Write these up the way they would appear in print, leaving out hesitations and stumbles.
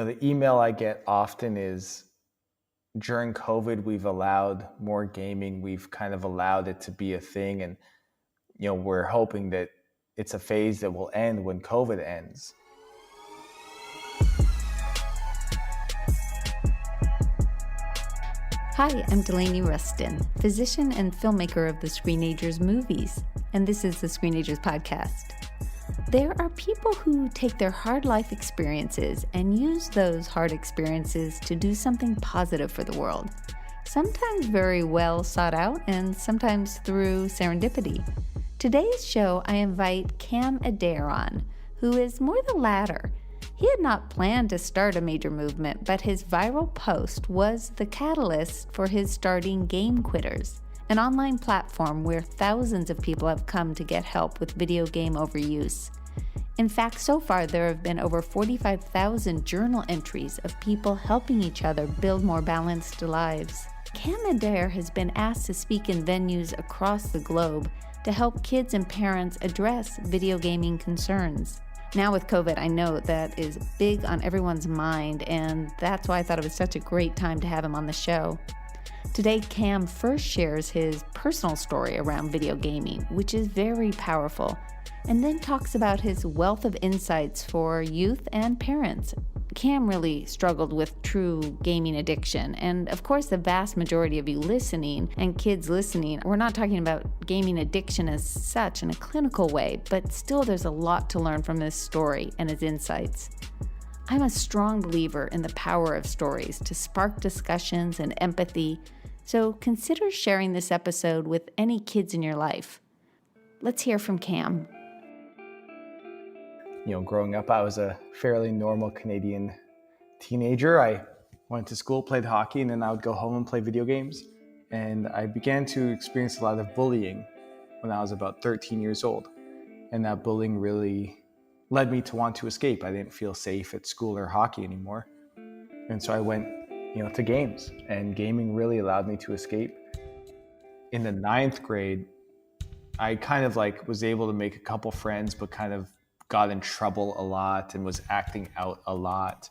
The email I get often is during COVID, we've allowed more gaming. We've kind of allowed it to be a thing. And, we're hoping that it's a phase that will end when COVID ends. Hi, I'm Delaney Rustin, physician and filmmaker of the Screenagers movies, and this is the Screenagers podcast. There are people who take their hard life experiences and use those hard experiences to do something positive for the world, sometimes very well sought out and sometimes through serendipity. Today's show, I invite Cam Adair on, who is more the latter. He had not planned to start a major movement, but his viral post was the catalyst for his starting Game Quitters, an online platform where thousands of people have come to get help with video game overuse. In fact, so far there have been over 45,000 journal entries of people helping each other build more balanced lives. Cam Adair has been asked to speak in venues across the globe to help kids and parents address video gaming concerns. Now with COVID, I know that is big on everyone's mind, and that's why I thought it was such a great time to have him on the show. Today, Cam first shares his personal story around video gaming, which is very powerful, and then talks about his wealth of insights for youth and parents. Cam really struggled with true gaming addiction, and of course the vast majority of you listening and kids listening, we're not talking about gaming addiction as such in a clinical way, but still there's a lot to learn from his story and his insights. I'm a strong believer in the power of stories to spark discussions and empathy, so consider sharing this episode with any kids in your life. Let's hear from Cam. Growing up, I was a fairly normal Canadian teenager. I went to school, played hockey, and then I would go home and play video games. And I began to experience a lot of bullying when I was about 13 years old. And that bullying really led me to want to escape. I didn't feel safe at school or hockey anymore. And so I went, to games. And gaming really allowed me to escape. In the 9th grade, I kind of was able to make a couple friends, but kind of got in trouble a lot and was acting out a lot.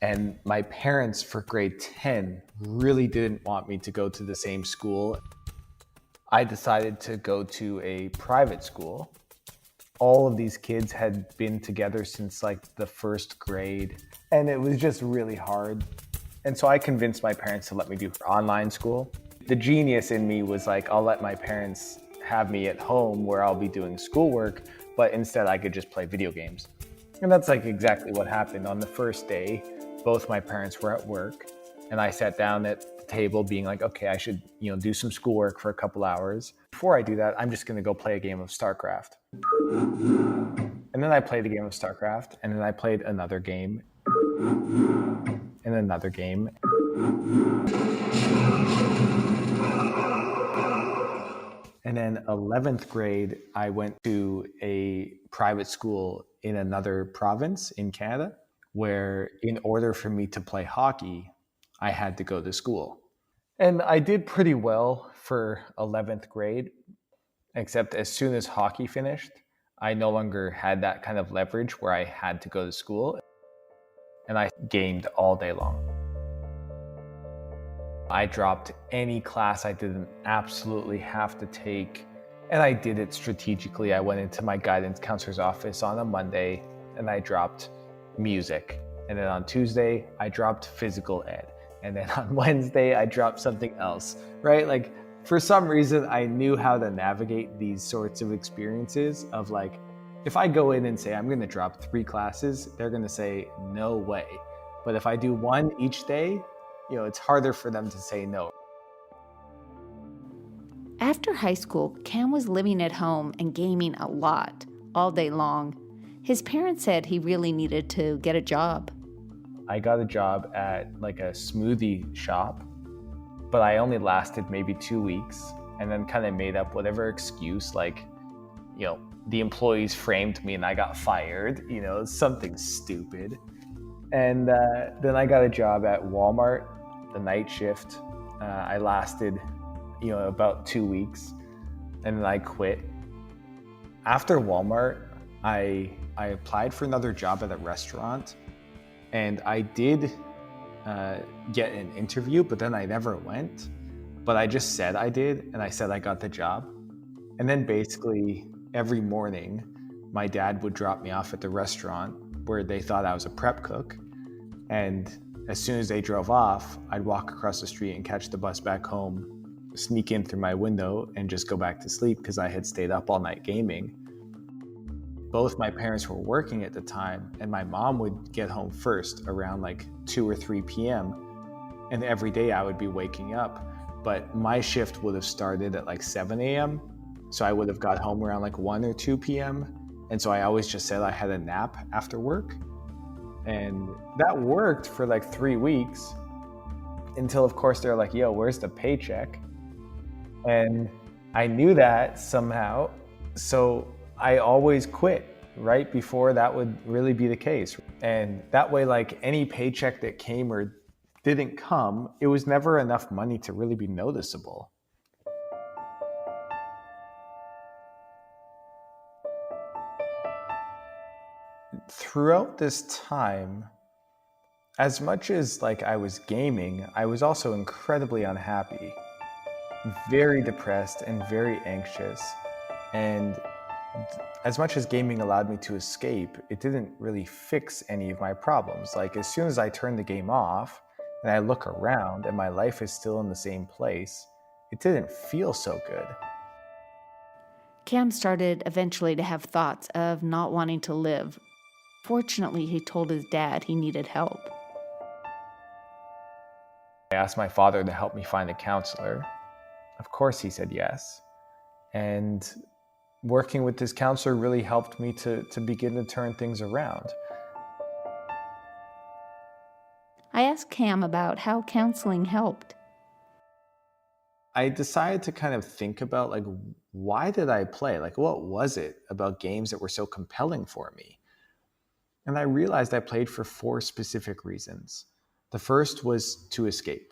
And my parents for grade 10 really didn't want me to go to the same school. I decided to go to a private school. All of these kids had been together since the first grade, and it was just really hard. And so I convinced my parents to let me do online school. The genius in me was I'll let my parents have me at home where I'll be doing schoolwork, but instead I could just play video games. And that's exactly what happened. On the first day, both my parents were at work, and I sat down at the table being okay, I should, do some schoolwork for a couple hours. Before I do that, I'm just gonna go play a game of StarCraft. And then I played a game of StarCraft, and then I played another game, and another game. And then 11th grade, I went to a private school in another province in Canada, where in order for me to play hockey, I had to go to school. And I did pretty well for 11th grade, except as soon as hockey finished, I no longer had that kind of leverage where I had to go to school, and I gamed all day long. I dropped any class I didn't absolutely have to take, and I did it strategically. I went into my guidance counselor's office on a Monday, and I dropped music. And then on Tuesday, I dropped physical ed. And then on Wednesday, I dropped something else, right? For some reason, I knew how to navigate these sorts of experiences of if I go in and say, I'm gonna drop 3 classes, they're gonna say, no way. But if I do 1 each day, it's harder for them to say no. After high school, Cam was living at home and gaming a lot, all day long. His parents said he really needed to get a job. I got a job at a smoothie shop, but I only lasted maybe 2 weeks, and then kind of made up whatever excuse, the employees framed me and I got fired, something stupid. And then I got a job at Walmart, the night shift. I lasted, about 2 weeks, and then I quit. After Walmart, I applied for another job at a restaurant, And I did get an interview, but then I never went. But I just said I did, and I said I got the job. And then basically every morning, my dad would drop me off at the restaurant where they thought I was a prep cook. And as soon as they drove off, I'd walk across the street and catch the bus back home, sneak in through my window, and just go back to sleep because I had stayed up all night gaming. Both my parents were working at the time, and my mom would get home first around like 2 or 3 p.m. And every day I would be waking up. But my shift would have started at like 7 a.m. So I would have got home around like 1 or 2 p.m. And so I always just said I had a nap after work. And that worked for like 3 weeks until, of course, they're like, yo, where's the paycheck? And I knew that somehow. So I always quit right before that would really be the case. And that way, like any paycheck that came or didn't come, it was never enough money to really be noticeable. Throughout this time, as much as like I was gaming, I was also incredibly unhappy, very depressed and very anxious. And as much as gaming allowed me to escape, it didn't really fix any of my problems. Like as soon as I turn the game off and I look around and my life is still in the same place, it didn't feel so good. Cam started eventually to have thoughts of not wanting to live. Fortunately, he told his dad he needed help. I asked my father to help me find a counselor. Of course, he said yes. And working with this counselor really helped me to begin to turn things around. I asked Cam about how counseling helped. I decided to kind of think about like, why did I play? Like, what was it about games that were so compelling for me? And I realized I played for 4 specific reasons. The first was to escape.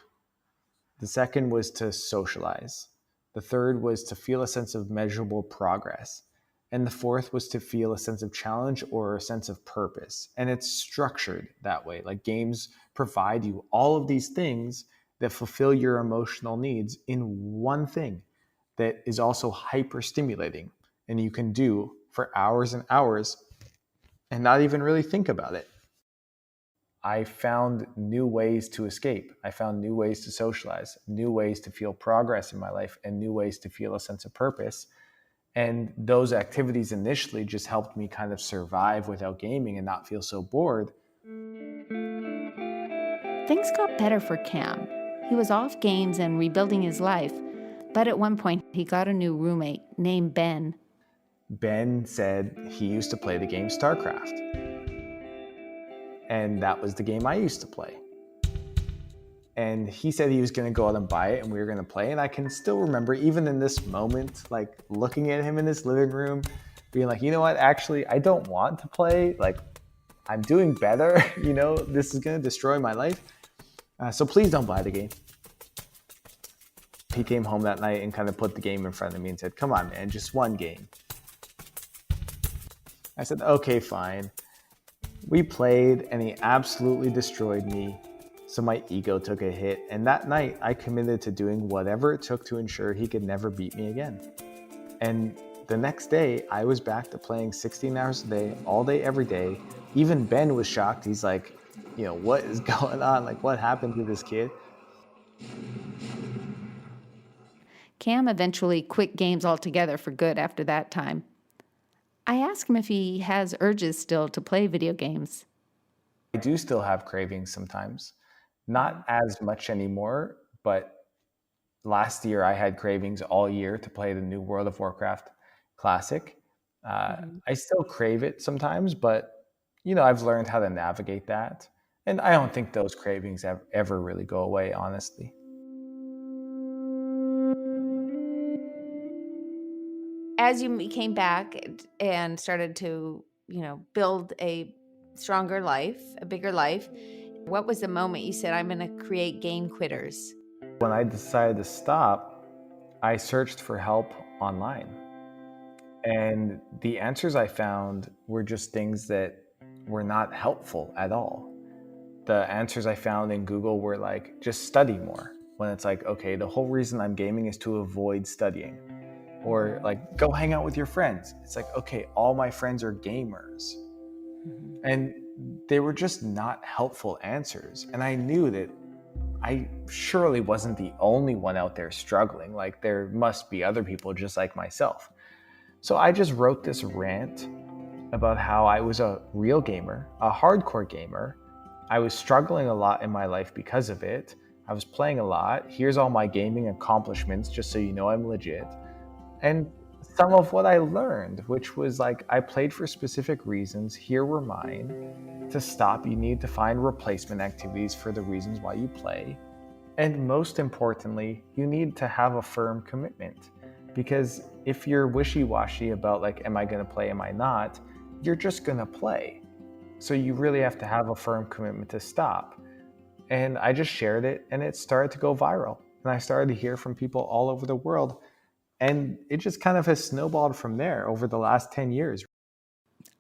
The second was to socialize. The third was to feel a sense of measurable progress. And the fourth was to feel a sense of challenge or a sense of purpose. And it's structured that way. Like games provide you all of these things that fulfill your emotional needs in one thing that is also hyper stimulating and you can do for hours and hours and not even really think about it. I found new ways to escape. I found new ways to socialize, new ways to feel progress in my life, and new ways to feel a sense of purpose. And those activities initially just helped me kind of survive without gaming and not feel so bored. Things got better for Cam. He was off games and rebuilding his life, but at one point he got a new roommate named Ben. Ben said he used to play the game StarCraft. And that was the game I used to play. And he said he was going to go out and buy it and we were going to play. And I can still remember, even in this moment, like looking at him in his living room, being like, you know what, actually, I don't want to play. Like, I'm doing better. You know, this is going to destroy my life. So please don't buy the game. He came home that night and kind of put the game in front of me and said, come on, man, just one game. I said, okay, fine. We played and he absolutely destroyed me. So my ego took a hit. And that night I committed to doing whatever it took to ensure he could never beat me again. And the next day I was back to playing 16 hours a day, all day, every day. Even Ben was shocked. He's like, you know, what is going on? Like, what happened to this kid? Cam eventually quit games altogether for good after that time. I asked him if he has urges still to play video games. I do still have cravings sometimes. Not as much anymore, but last year I had cravings all year to play the new World of Warcraft Classic. I still crave it sometimes, but you know, I've learned how to navigate that. And I don't think those cravings ever really go away, honestly. As you came back and started to, build a stronger life, a bigger life, what was the moment you said, I'm going to create Game Quitters? When I decided to stop, I searched for help online. And the answers I found were just things that were not helpful at all. the answers I found in Google were like, just study more. When it's like, okay, the whole reason I'm gaming is to avoid studying. Or like, go hang out with your friends. It's like, okay, all my friends are gamers. And they were just not helpful answers. And I knew that I surely wasn't the only one out there struggling. Like, there must be other people just like myself. So I just wrote this rant about how I was a real gamer, a hardcore gamer. I was struggling a lot in my life because of it. I was playing a lot. Here's all my gaming accomplishments, just so you know I'm legit. And some of what I learned, which was like, I played for specific reasons. Here were mine. To stop, you need to find replacement activities for the reasons why you play. And most importantly, you need to have a firm commitment. Because if you're wishy-washy about like, am I going to play, am I not, you're just going to play. So you really have to have a firm commitment to stop. And I just shared it, and it started to go viral. And I started to hear from people all over the world. And it just kind of has snowballed from there over the last 10 years.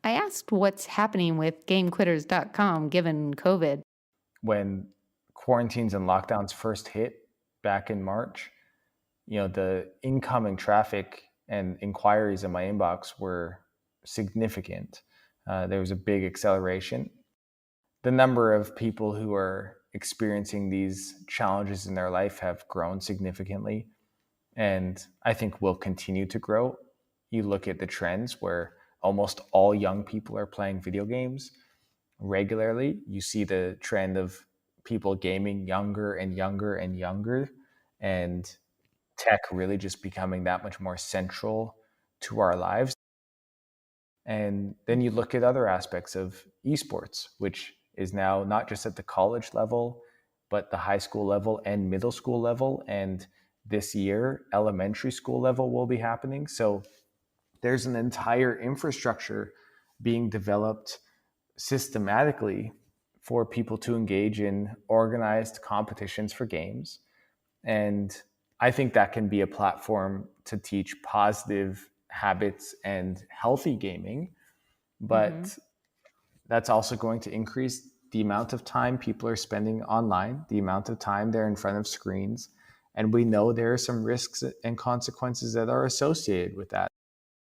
I asked what's happening with GameQuitters.com given COVID. When quarantines and lockdowns first hit back in March, the incoming traffic and inquiries in my inbox were significant. There was a big acceleration. The number of people who are experiencing these challenges in their life have grown significantly, and I think will continue to grow. You look at the trends where almost all young people are playing video games regularly. You see the trend of people gaming younger and younger and younger, and tech really just becoming that much more central to our lives. And then you look at other aspects of esports, which is now not just at the college level, but the high school level and middle school level. And this year, elementary school level will be happening. So there's an entire infrastructure being developed systematically for people to engage in organized competitions for games. And I think that can be a platform to teach positive habits and healthy gaming. But that's also going to increase the amount of time people are spending online, the amount of time they're in front of screens. And we know there are some risks and consequences that are associated with that.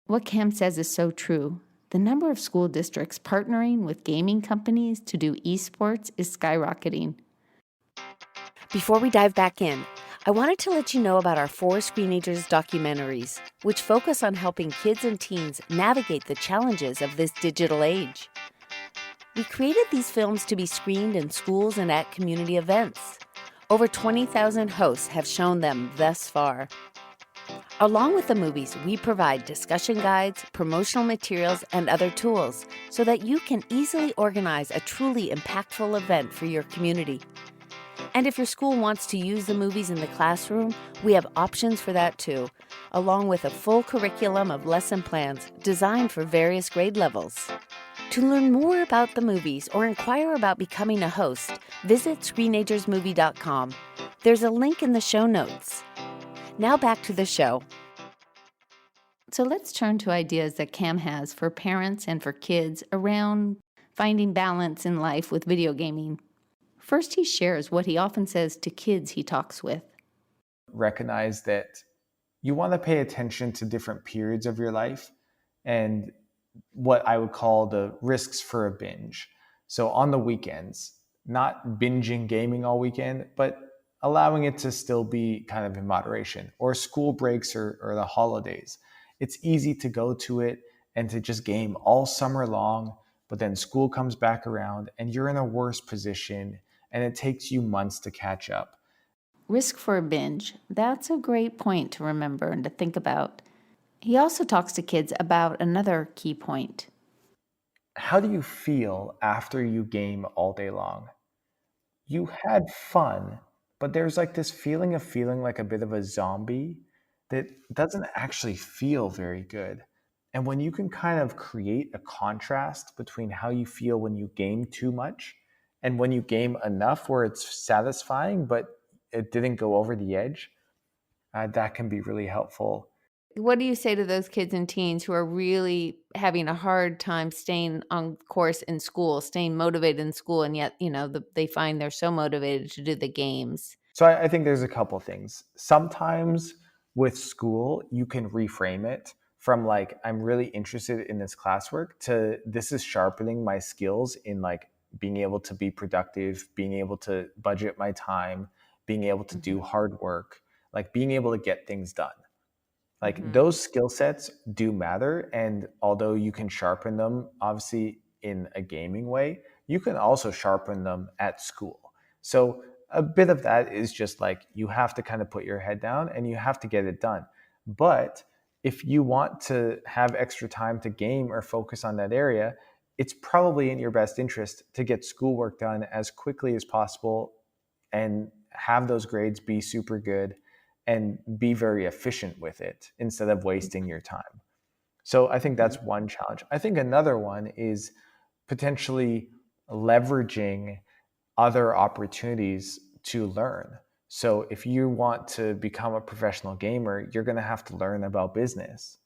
What Cam says is so true. The number of school districts partnering with gaming companies to do esports is skyrocketing. Before we dive back in, I wanted to let you know about our 4 Screenagers documentaries, which focus on helping kids and teens navigate the challenges of this digital age. We created these films to be screened in schools and at community events. Over 20,000 hosts have shown them thus far. Along with the movies, we provide discussion guides, promotional materials, and other tools so that you can easily organize a truly impactful event for your community. And if your school wants to use the movies in the classroom, we have options for that too, along with a full curriculum of lesson plans designed for various grade levels. To learn more about the movies or inquire about becoming a host, visit screenagersmovie.com. There's a link in the show notes. Now back to the show. So let's turn to ideas that Cam has for parents and for kids around finding balance in life with video gaming. First, he shares what he often says to kids he talks with. Recognize that you want to pay attention to different periods of your life and what I would call the risks for a binge. So on the weekends, not binging gaming all weekend, but allowing it to still be kind of in moderation, or school breaks or the holidays. It's easy to go to it and to just game all summer long, but then school comes back around and you're in a worse position and it takes you months to catch up. Risk for a binge. That's a great point to remember and to think about. He also talks to kids about another key point. How do you feel after you game all day long? You had fun, but there's like this feeling of feeling like a bit of a zombie that doesn't actually feel very good. And when you can kind of create a contrast between how you feel when you game too much and when you game enough where it's satisfying, but it didn't go over the edge, that can be really helpful. What do you say to those kids and teens who are really having a hard time staying on course in school, staying motivated in school, and yet, they find they're so motivated to do the games? So I think there's a couple things. Sometimes with school, you can reframe it from like, I'm really interested in this classwork to this is sharpening my skills in like being able to be productive, being able to budget my time, being able to do Mhm. hard work, like being able to get things done. Like Mhm. those skill sets do matter. And although you can sharpen them, obviously in a gaming way, you can also sharpen them at school. So a bit of that is just like you have to kind of put your head down and you have to get it done. But if you want to have extra time to game or focus on that area, it's probably in your best interest to get schoolwork done as quickly as possible and have those grades be super good and be very efficient with it instead of wasting your time. So I think Mhm. that's one challenge. I think another one is potentially leveraging other opportunities to learn. So if you want to become a professional gamer, you're going to have to learn about business,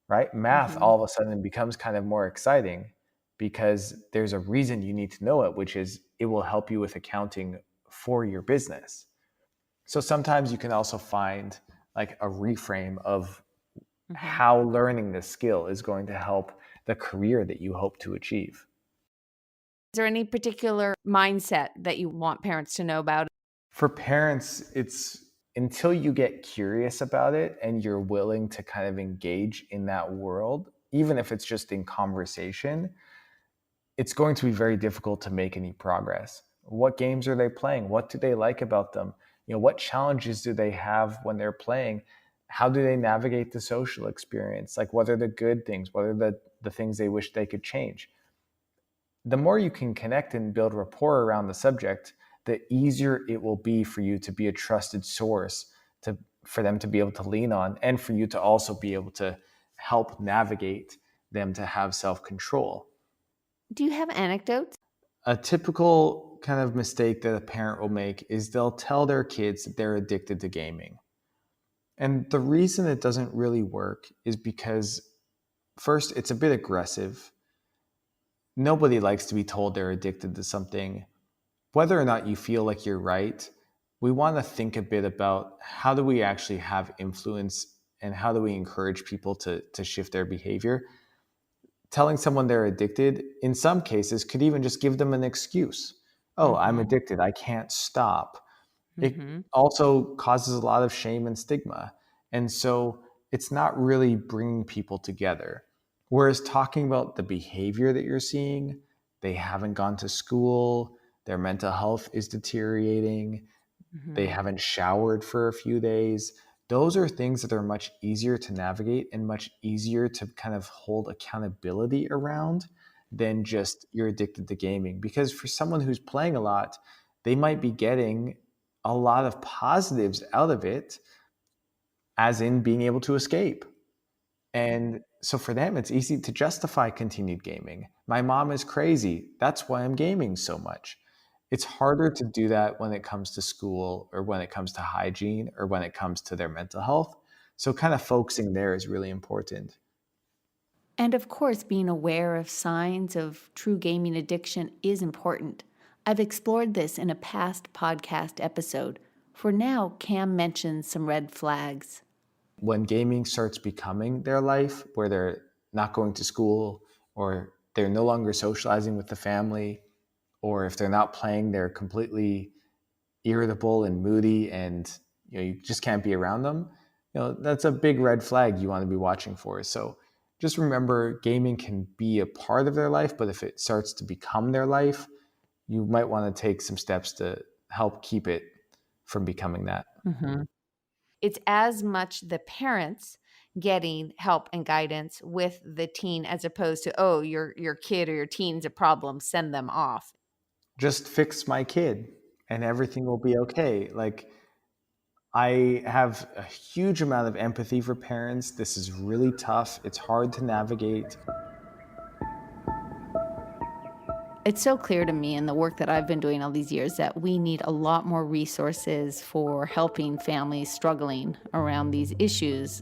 right? Math Mhm. all of a sudden becomes kind of more exciting because there's a reason you need to know it, which is it will help you with accounting for your business. So sometimes you can also find like a reframe of Mhm. how learning this skill is going to help the career that you hope to achieve. Is there any particular mindset that you want parents to know about? For parents, it's until you get curious about it and you're willing to kind of engage in that world, even if it's just in conversation, it's going to be very difficult to make any progress. What games are they playing? What do they like about them? What challenges do they have when they're playing? How do they navigate the social experience? Like, what are the good things? What are the things they wish they could change? The more you can connect and build rapport around the subject, the easier it will be for you to be a trusted source to for them to be able to lean on and for you to also be able to help navigate them to have self-control. Do you have anecdotes? A typical kind of mistake that a parent will make is they'll tell their kids that they're addicted to gaming. And the reason it doesn't really work is because, first, it's a bit aggressive. Nobody likes to be told they're addicted to something. Whether or not you feel like you're right, we want to think a bit about how do we actually have influence and how do we encourage people to shift their behavior. Telling someone they're addicted, in some cases, could even just give them an excuse. Oh, I'm Mhm. addicted. I can't stop. It Mhm. also causes a lot of shame and stigma. And so it's not really bringing people together. Whereas talking about the behavior that you're seeing, they haven't gone to school, their mental health is deteriorating, they Mhm. haven't showered for a few days. Those are things that are much easier to navigate and much easier to kind of hold accountability around than just you're addicted to gaming. Because for someone who's playing a lot, they might be getting a lot of positives out of it, as in being able to escape. And so for them, it's easy to justify continued gaming. My mom is crazy. That's why I'm gaming so much. It's harder to do that when it comes to school or when it comes to hygiene or when it comes to their mental health. So, kind of focusing there is really important. And of course, being aware of signs of true gaming addiction is important. I've explored this in a past podcast episode. For now, Cam mentions some red flags. When gaming starts becoming their life, where they're not going to school or they're no longer socializing with the family, or if they're not playing, they're completely irritable and moody and you just can't be around them, that's a big red flag you want to be watching for. So just remember, gaming can be a part of their life, but if it starts to become their life, you might want to take some steps to help keep it from becoming that. Mhm. It's as much the parents getting help and guidance with the teen as opposed to, oh, your kid or your teen's a problem, send them off. Just fix my kid and everything will be okay. Like, I have a huge amount of empathy for parents. This is really tough. It's hard to navigate. It's so clear to me in the work that I've been doing all these years that we need a lot more resources for helping families struggling around these issues,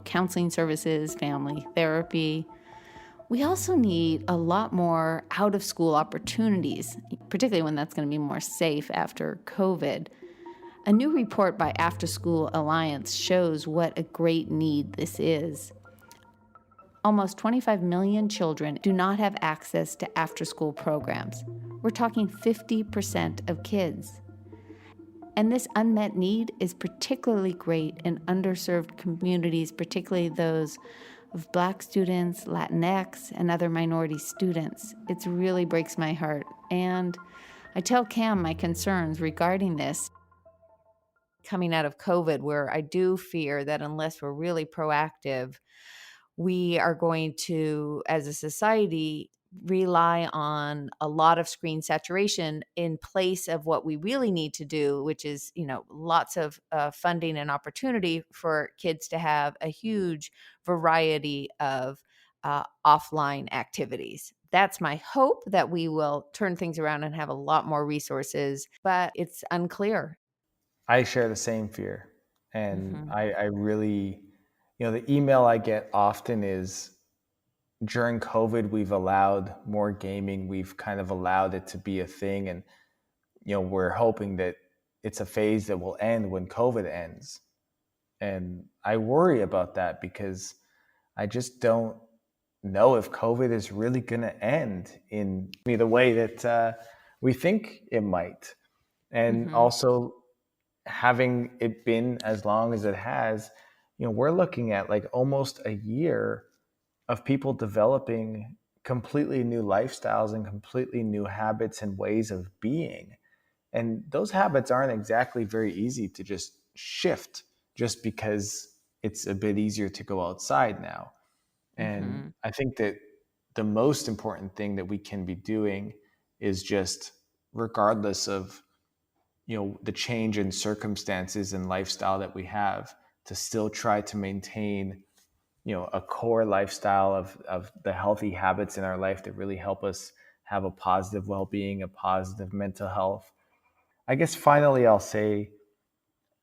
counseling services, family therapy. We also need a lot more out-of-school opportunities, particularly when that's going to be more safe after COVID. A new report by After School Alliance shows what a great need this is. Almost 25 million children do not have access to after-school programs. We're talking 50% of kids. And this unmet need is particularly great in underserved communities, particularly those of Black students, Latinx, and other minority students. It really breaks my heart. And I tell Cam my concerns regarding this. Coming out of COVID, where I do fear that unless we're really proactive, we are going to, as a society, rely on a lot of screen saturation in place of what we really need to do, which is, lots of funding and opportunity for kids to have a huge variety of offline activities. That's my hope, that we will turn things around and have a lot more resources, but it's unclear. I share the same fear. And Mm-hmm. I really, the email I get often is, during COVID, we've allowed more gaming. We've kind of allowed it to be a thing. And, we're hoping that it's a phase that will end when COVID ends. And I worry about that because I just don't know if COVID is really going to end in the way that we think it might. And Mm-hmm. also, having it been as long as it has, we're looking at like almost a year of people developing completely new lifestyles and completely new habits and ways of being. And those habits aren't exactly very easy to just shift just because it's a bit easier to go outside now. And Mm-hmm. I think that the most important thing that we can be doing is just, regardless of the change in circumstances and lifestyle that we have, to still try to maintain a core lifestyle of the healthy habits in our life that really help us have a positive well-being, a positive mental health. I guess finally I'll say,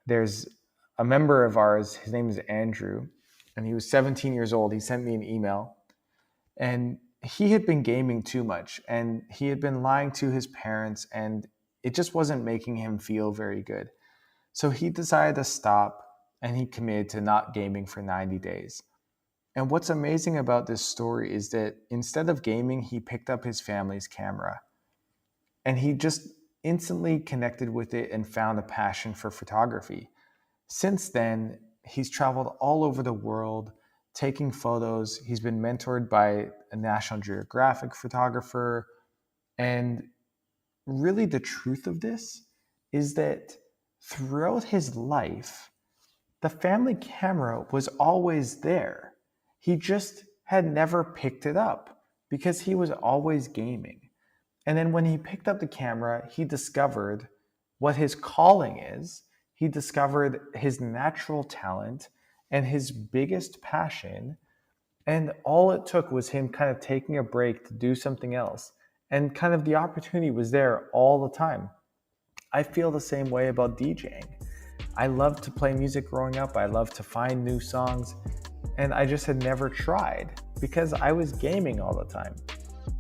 there's a member of ours, his name is Andrew, and he was 17 years old. He sent me an email, and he had been gaming too much, and he had been lying to his parents, and it just wasn't making him feel very good. So he decided to stop, and he committed to not gaming for 90 days. And what's amazing about this story is that instead of gaming, he picked up his family's camera, and he just instantly connected with it and found a passion for photography. Since then, he's traveled all over the world taking photos. He's been mentored by a National Geographic photographer. And really, the truth of this is that throughout his life, the family camera was always there. He just had never picked it up because he was always gaming. And then when he picked up the camera, he discovered what his calling is. He discovered his natural talent and his biggest passion. And all it took was him kind of taking a break to do something else. And kind of the opportunity was there all the time. I feel the same way about DJing. I loved to play music growing up. I loved to find new songs. And I just had never tried because I was gaming all the time.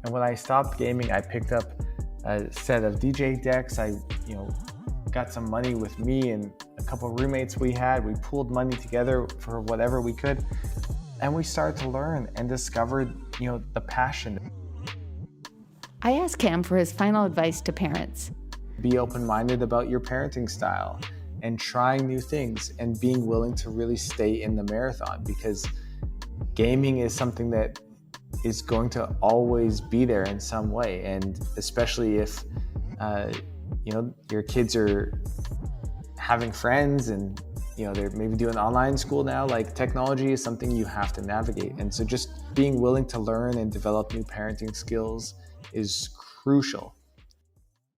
And when I stopped gaming, I picked up a set of DJ decks. I, got some money with me and a couple of roommates we had. We pooled money together for whatever we could. And we started to learn and discovered, the passion. I asked Cam for his final advice to parents. Be open-minded about your parenting style and trying new things and being willing to really stay in the marathon, because gaming is something that is going to always be there in some way. And especially if, your kids are having friends and, they're maybe doing online school now, like technology is something you have to navigate. And so just being willing to learn and develop new parenting skills is crucial.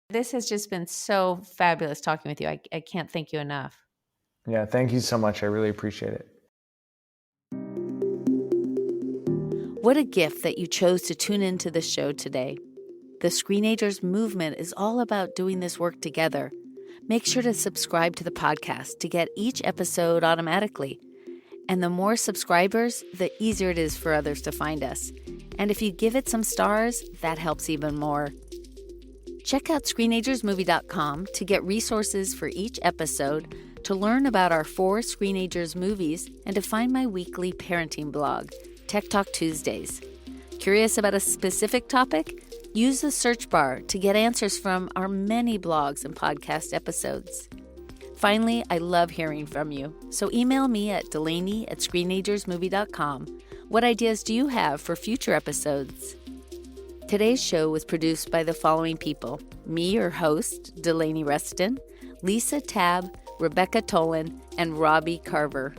This has just been so fabulous talking with you. I can't thank you enough. Yeah, thank you so much. I really appreciate it. What a gift that you chose to tune into the show today. The Screenagers movement is all about doing this work together. Make sure to subscribe to the podcast to get each episode automatically. And the more subscribers, the easier it is for others to find us. And if you give it some stars, that helps even more. Check out ScreenagersMovie.com to get resources for each episode, to learn about our 4 Screenagers movies, and to find my weekly parenting blog, Tech Talk Tuesdays. Curious about a specific topic? Use the search bar to get answers from our many blogs and podcast episodes. Finally, I love hearing from you, so email me at Delaney@ScreenagersMovie.com. What ideas do you have for future episodes? Today's show was produced by the following people: me, your host, Delaney Reston, Lisa Tabb, Rebecca Tolan, and Robbie Carver.